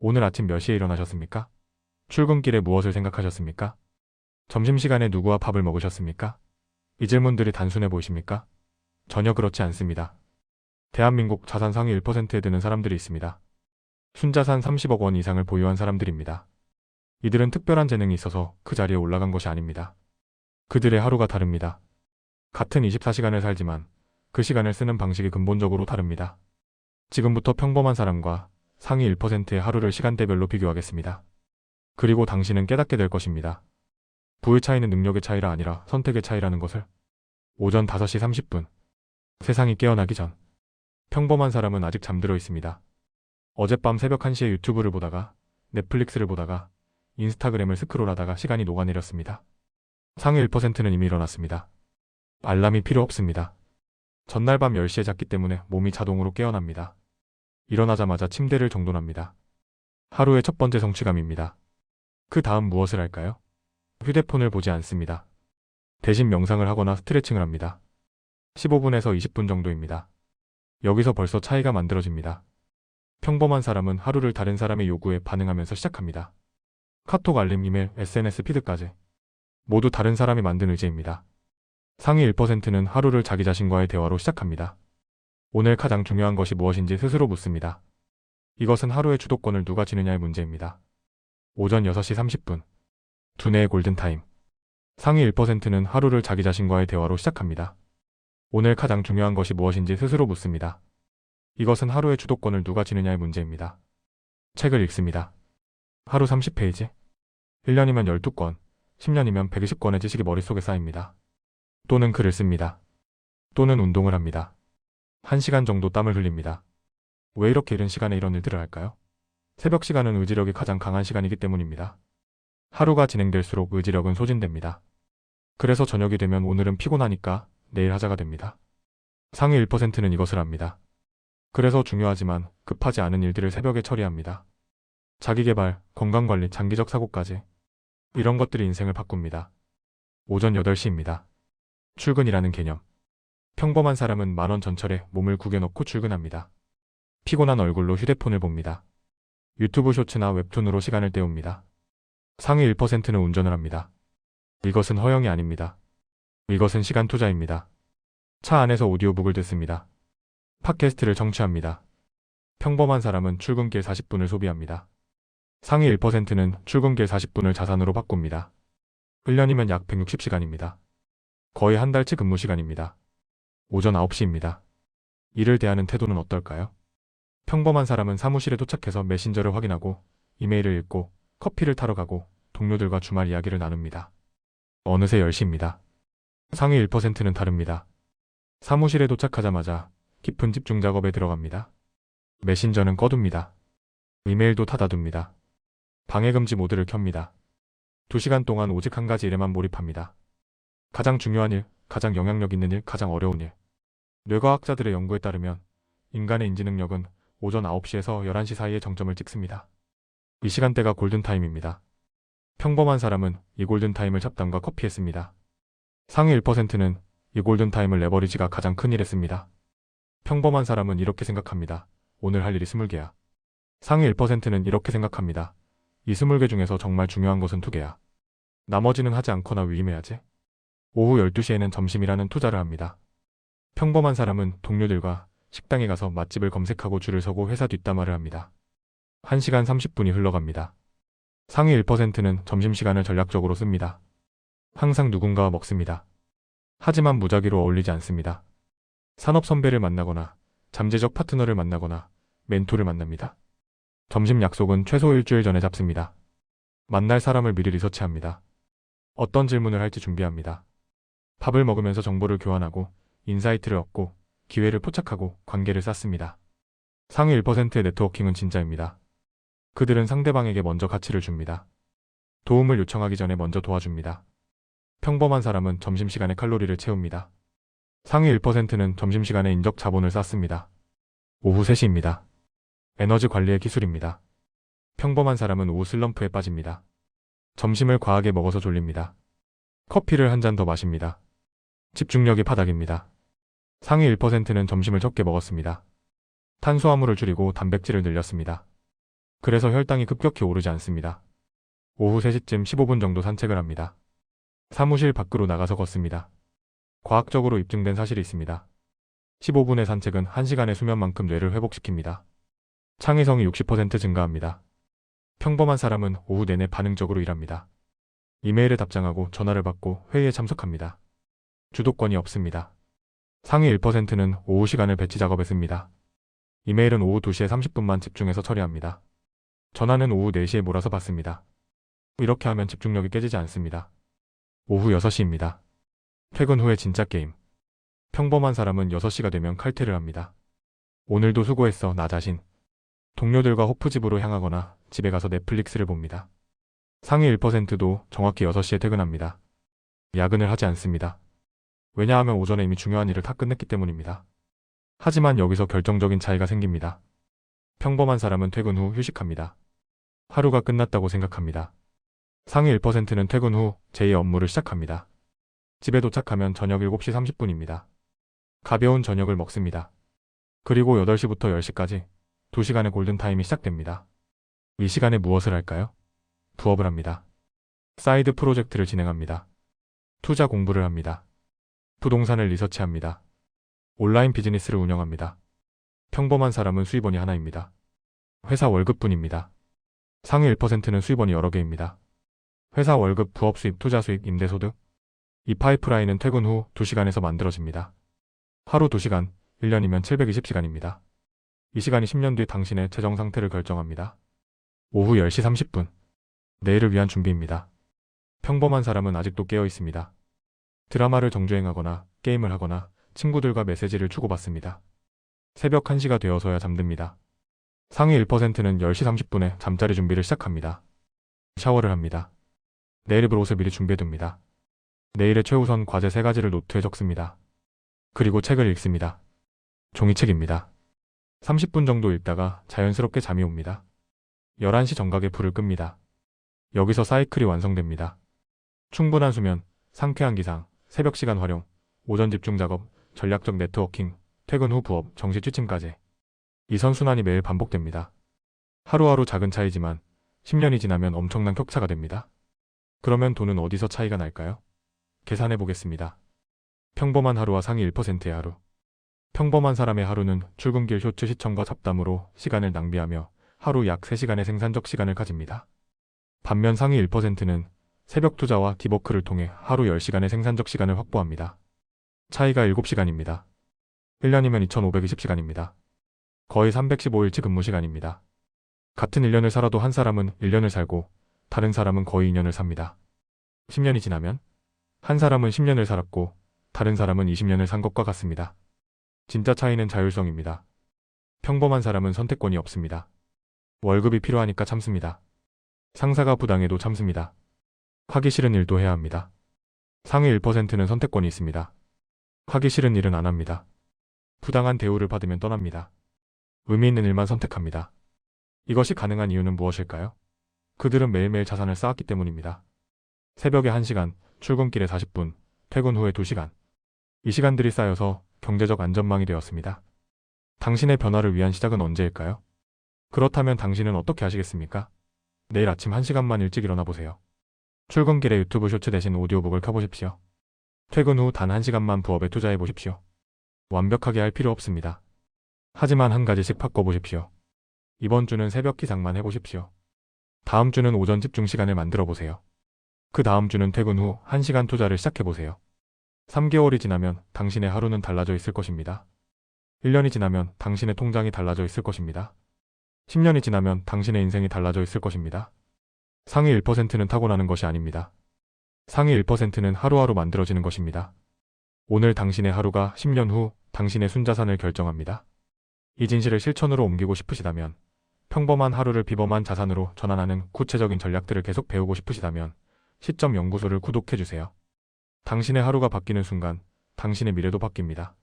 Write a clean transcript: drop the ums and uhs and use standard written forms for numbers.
오늘 아침 몇 시에 일어나셨습니까? 출근길에 무엇을 생각하셨습니까? 점심시간에 누구와 밥을 먹으셨습니까? 이 질문들이 단순해 보이십니까? 전혀 그렇지 않습니다. 대한민국 자산 상위 1%에 드는 사람들이 있습니다. 순자산 30억 원 이상을 보유한 사람들입니다. 이들은 특별한 재능이 있어서 그 자리에 올라간 것이 아닙니다. 그들의 하루가 다릅니다. 같은 24시간을 살지만 그 시간을 쓰는 방식이 근본적으로 다릅니다. 지금부터 평범한 사람과 상위 1%의 하루를 시간대별로 비교하겠습니다. 그리고 당신은 깨닫게 될 것입니다. 부의 차이는 능력의 차이라 아니라 선택의 차이라는 것을. 오전 5시 30분. 세상이 깨어나기 전. 평범한 사람은 아직 잠들어 있습니다. 어젯밤 새벽 1시에 유튜브를 보다가, 넷플릭스를 보다가, 인스타그램을 스크롤하다가 시간이 녹아내렸습니다. 상위 1%는 이미 일어났습니다. 알람이 필요 없습니다. 전날 밤 10시에 잤기 때문에 몸이 자동으로 깨어납니다. 일어나자마자 침대를 정돈합니다. 하루의 첫 번째 성취감입니다. 그 다음 무엇을 할까요? 휴대폰을 보지 않습니다. 대신 명상을 하거나 스트레칭을 합니다. 15분에서 20분 정도입니다. 여기서 벌써 차이가 만들어집니다. 평범한 사람은 하루를 다른 사람의 요구에 반응하면서 시작합니다. 카톡 알림, 이메일, SNS 피드까지. 모두 다른 사람이 만든 의제입니다. 상위 1%는 하루를 자기 자신과의 대화로 시작합니다. 오늘 가장 중요한 것이 무엇인지 스스로 묻습니다. 이것은 하루의 주도권을 누가 지느냐의 문제입니다. 오전 6시 30분. 두뇌의 골든타임. 상위 1%는 하루를 자기 자신과의 대화로 시작합니다. 오늘 가장 중요한 것이 무엇인지 스스로 묻습니다. 이것은 하루의 주도권을 누가 지느냐의 문제입니다. 책을 읽습니다. 하루 30페이지. 1년이면 12권, 10년이면 120권의 지식이 머릿속에 쌓입니다. 또는 글을 씁니다. 또는 운동을 합니다. 1시간 정도 땀을 흘립니다. 왜 이렇게 이른 시간에 이런 일들을 할까요? 새벽 시간은 의지력이 가장 강한 시간이기 때문입니다. 하루가 진행될수록 의지력은 소진됩니다. 그래서 저녁이 되면 오늘은 피곤하니까 내일 하자가 됩니다. 상위 1%는 이것을 합니다. 그래서 중요하지만 급하지 않은 일들을 새벽에 처리합니다. 자기계발, 건강관리, 장기적 사고까지. 이런 것들이 인생을 바꿉니다. 오전 8시입니다. 출근이라는 개념. 평범한 사람은 만원 전철에 몸을 구겨놓고 출근합니다. 피곤한 얼굴로 휴대폰을 봅니다. 유튜브 쇼츠나 웹툰으로 시간을 때웁니다. 상위 1%는 운전을 합니다. 이것은 허영이 아닙니다. 이것은 시간 투자입니다. 차 안에서 오디오북을 듣습니다. 팟캐스트를 청취합니다. 평범한 사람은 출근길 40분을 소비합니다. 상위 1%는 출근길 40분을 자산으로 바꿉니다. 1년이면 약 160시간입니다. 거의 한 달치 근무 시간입니다. 오전 9시입니다. 일을 대하는 태도는 어떨까요? 평범한 사람은 사무실에 도착해서 메신저를 확인하고 이메일을 읽고 커피를 타러 가고 동료들과 주말 이야기를 나눕니다. 어느새 10시입니다. 상위 1%는 다릅니다. 사무실에 도착하자마자 깊은 집중 작업에 들어갑니다. 메신저는 꺼둡니다. 이메일도 닫아둡니다. 방해금지 모드를 켭니다. 2시간 동안 오직 한 가지 일에만 몰입합니다. 가장 중요한 일, 가장 영향력 있는 일, 가장 어려운 일. 뇌과학자들의 연구에 따르면 인간의 인지능력은 오전 9시에서 11시 사이에 정점을 찍습니다. 이 시간대가 골든타임입니다. 평범한 사람은 이 골든타임을 잡담과 커피에 씁니다. 상위 1%는 이 골든타임을 레버리지가 가장 큰 일에 씁니다. 평범한 사람은 이렇게 생각합니다. 오늘 할 일이 20개야. 상위 1%는 이렇게 생각합니다. 이 20개 중에서 정말 중요한 것은 2개야. 나머지는 하지 않거나 위임해야지. 오후 12시에는 점심이라는 투자를 합니다. 평범한 사람은 동료들과 식당에 가서 맛집을 검색하고 줄을 서고 회사 뒷담화를 합니다. 1시간 30분이 흘러갑니다. 상위 1%는 점심시간을 전략적으로 씁니다. 항상 누군가와 먹습니다. 하지만 무작위로 어울리지 않습니다. 산업 선배를 만나거나 잠재적 파트너를 만나거나 멘토를 만납니다. 점심 약속은 최소 일주일 전에 잡습니다. 만날 사람을 미리 리서치합니다. 어떤 질문을 할지 준비합니다. 밥을 먹으면서 정보를 교환하고 인사이트를 얻고 기회를 포착하고 관계를 쌓습니다. 상위 1%의 네트워킹은 진짜입니다. 그들은 상대방에게 먼저 가치를 줍니다. 도움을 요청하기 전에 먼저 도와줍니다. 평범한 사람은 점심시간에 칼로리를 채웁니다. 상위 1%는 점심시간에 인적 자본을 쌓습니다. 오후 3시입니다. 에너지 관리의 기술입니다. 평범한 사람은 오후 슬럼프에 빠집니다. 점심을 과하게 먹어서 졸립니다. 커피를 한 잔 더 마십니다. 집중력이 바닥입니다. 상위 1%는 점심을 적게 먹었습니다. 탄수화물을 줄이고 단백질을 늘렸습니다. 그래서 혈당이 급격히 오르지 않습니다. 오후 3시쯤 15분 정도 산책을 합니다. 사무실 밖으로 나가서 걷습니다. 과학적으로 입증된 사실이 있습니다. 15분의 산책은 1시간의 수면만큼 뇌를 회복시킵니다. 창의성이 60% 증가합니다. 평범한 사람은 오후 내내 반응적으로 일합니다. 이메일에 답장하고 전화를 받고 회의에 참석합니다. 주도권이 없습니다. 상위 1%는 오후 시간을 배치 작업에 씁니다. 이메일은 오후 2시에 30분만 집중해서 처리합니다. 전화는 오후 4시에 몰아서 받습니다. 이렇게 하면 집중력이 깨지지 않습니다. 오후 6시입니다. 퇴근 후에 진짜 게임. 평범한 사람은 6시가 되면 칼퇴를 합니다. 오늘도 수고했어, 나 자신. 동료들과 호프집으로 향하거나 집에 가서 넷플릭스를 봅니다. 상위 1%도 정확히 6시에 퇴근합니다. 야근을 하지 않습니다. 왜냐하면 오전에 이미 중요한 일을 다 끝냈기 때문입니다. 하지만 여기서 결정적인 차이가 생깁니다. 평범한 사람은 퇴근 후 휴식합니다. 하루가 끝났다고 생각합니다. 상위 1%는 퇴근 후 제2의 업무를 시작합니다. 집에 도착하면 저녁 7시 30분입니다. 가벼운 저녁을 먹습니다. 그리고 8시부터 10시까지 2시간의 골든타임이 시작됩니다. 이 시간에 무엇을 할까요? 부업을 합니다. 사이드 프로젝트를 진행합니다. 투자 공부를 합니다. 부동산을 리서치합니다. 온라인 비즈니스를 운영합니다. 평범한 사람은 수입원이 하나입니다. 회사 월급뿐입니다. 상위 1%는 수입원이 여러 개입니다. 회사 월급, 부업 수입, 투자 수입, 임대소득. 이 파이프라인은 퇴근 후 2시간에서 만들어집니다. 하루 2시간, 1년이면 720시간입니다. 이 시간이 10년 뒤 당신의 재정 상태를 결정합니다. 오후 10시 30분. 내일을 위한 준비입니다. 평범한 사람은 아직도 깨어 있습니다. 드라마를 정주행하거나 게임을 하거나 친구들과 메시지를 주고받습니다. 새벽 1시가 되어서야 잠듭니다. 상위 1%는 10시 30분에 잠자리 준비를 시작합니다. 샤워를 합니다. 내일 입을 옷을 미리 준비해둡니다. 내일의 최우선 과제 3가지를 노트에 적습니다. 그리고 책을 읽습니다. 종이책입니다. 30분 정도 읽다가 자연스럽게 잠이 옵니다. 11시 정각에 불을 끕니다. 여기서 사이클이 완성됩니다. 충분한 수면, 상쾌한 기상, 새벽 시간 활용, 오전 집중 작업, 전략적 네트워킹, 퇴근 후 부업, 정시 취침까지. 이 선순환이 매일 반복됩니다. 하루하루 작은 차이지만 10년이 지나면 엄청난 격차가 됩니다. 그러면 돈은 어디서 차이가 날까요? 계산해 보겠습니다. 평범한 하루와 상위 1%의 하루. 평범한 사람의 하루는 출근길 쇼츠 시청과 잡담으로 시간을 낭비하며 하루 약 3시간의 생산적 시간을 가집니다. 반면 상위 1%는 새벽 투자와 딥워크를 통해 하루 10시간의 생산적 시간을 확보합니다. 차이가 7시간입니다. 1년이면 2520시간입니다. 거의 315일치 근무 시간입니다. 같은 1년을 살아도 한 사람은 1년을 살고 다른 사람은 거의 2년을 삽니다. 10년이 지나면 한 사람은 10년을 살았고 다른 사람은 20년을 산 것과 같습니다. 진짜 차이는 자율성입니다. 평범한 사람은 선택권이 없습니다. 월급이 필요하니까 참습니다. 상사가 부당해도 참습니다. 하기 싫은 일도 해야 합니다. 상위 1%는 선택권이 있습니다. 하기 싫은 일은 안 합니다. 부당한 대우를 받으면 떠납니다. 의미 있는 일만 선택합니다. 이것이 가능한 이유는 무엇일까요? 그들은 매일매일 자산을 쌓았기 때문입니다. 새벽에 1시간, 출근길에 40분, 퇴근 후에 2시간. 이 시간들이 쌓여서 경제적 안전망이 되었습니다. 당신의 변화를 위한 시작은 언제일까요? 그렇다면 당신은 어떻게 하시겠습니까? 내일 아침 1시간만 일찍 일어나 보세요. 출근길에 유튜브 쇼츠 대신 오디오북을 켜보십시오. 퇴근 후 단 1시간만 부업에 투자해 보십시오. 완벽하게 할 필요 없습니다. 하지만 한 가지씩 바꿔보십시오. 이번 주는 새벽 기상만 해보십시오. 다음 주는 오전 집중 시간을 만들어 보세요. 그 다음 주는 퇴근 후 1시간 투자를 시작해보세요. 3개월이 지나면 당신의 하루는 달라져 있을 것입니다. 1년이 지나면 당신의 통장이 달라져 있을 것입니다. 10년이 지나면 당신의 인생이 달라져 있을 것입니다. 상위 1%는 타고나는 것이 아닙니다. 상위 1%는 하루하루 만들어지는 것입니다. 오늘 당신의 하루가 10년 후 당신의 순자산을 결정합니다. 이 진실을 실천으로 옮기고 싶으시다면, 평범한 하루를 비범한 자산으로 전환하는 구체적인 전략들을 계속 배우고 싶으시다면 시점 연구소를 구독해주세요. 당신의 하루가 바뀌는 순간 당신의 미래도 바뀝니다.